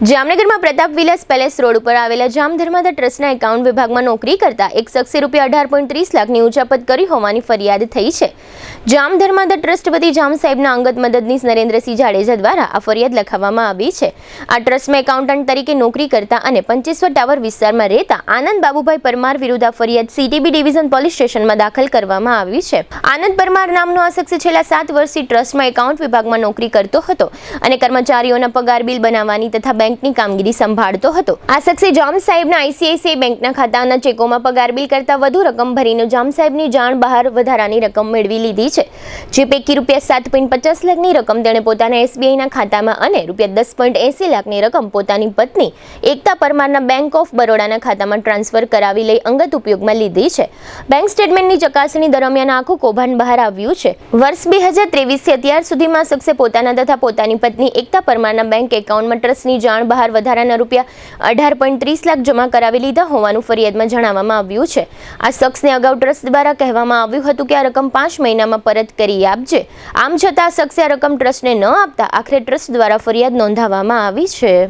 જામનગરમાં પ્રતાપ વિલાસ palace road ઉપર આવેલા જામ ધર્માદા ટ્રસ્ટના એકાઉન્ટ વિભાગમાં નોકરી કરતા એક શખ્સે ₹18.30 લાખની ઉચાપત કરી હોવાની ફરિયાદ થઈ છે. જામ ધર્માદા ટ્રસ્ટ વતી જામ સાહેબના અંગત મદદનીશ નરેન્દ્રસિંહ જાડેજા દ્વારા આ ફરિયાદ લખાવવામાં આવી છે. આ ટ્રસ્ટમાં એકાઉન્ટન્ટ તરીકે નોકરી કરતા અને 25 ટાવર વિસ્તારમાં રહેતા આનંદ બાબુભાઈ પરમાર વિરુદ્ધ આ ફરિયાદ CTB ડિવિઝન પોલીસ સ્ટેશનમાં દાખલ કરવામાં આવી છે. આનંદ પરમાર નામનો આ શખ્સ છેલ્લા 7 વર્ષથી ટ્રસ્ટમાં એકાઉન્ટ વિભાગમાં નોકરી કરતો હતો અને કર્મચારીઓના પગાર બિલ બનાવવાની તથા બેંકની કામગીરી સંભાળતો હતો. આ શખ્સે જામ સાહેબના ICICI બેંકના ખાતાના ચેકોમાં પગાર બિલ કરતા વધુ રકમ ભરીને જામ સાહેબની જાણ બહાર વધારાની રકમ મેળવી લીધી છે. જે પૈકી ₹7.50 લાખની રકમ તેણે પોતાના SBIના ખાતામાં અને ₹10.80 લાખની રકમ પોતાની પત્ની એકતા પરમારના બેંક ઓફ બરોડાના ખાતામાં ટ્રાન્સફર કરાવી લઈ અંગત ઉપયોગમાં લીધી છે. બેંક સ્ટેટમેન્ટની ચકાસણી દરમિયાન આખું કૌભાંડ બહાર આવ્યું છે. વર્ષ 2023 થી અત્યાર સુધીમાં શખ્સે પોતાના તથા પોતાની પત્ની એકતા પરમારના બેંક એકાઉન્ટમાં ટ્રસ્ટની જાણ બહાર વધારાના ₹18.30 લાખ જમા કરાવી લીધા હોવાનું ફરિયાદમાં જણાવવામાં આવ્યું છે. આ શખ્સને અગાઉ ટ્રસ્ટ દ્વારા કહેવામાં આવ્યું હતું કે આ રકમ 5 મહિનામાં પરત કરી આપજે. આમ છતાં આ શખ્સે આ રકમ ટ્રસ્ટને ન આપતા આખરે ટ્રસ્ટ દ્વારા ફરિયાદ નોંધાવવામાં આવી છે.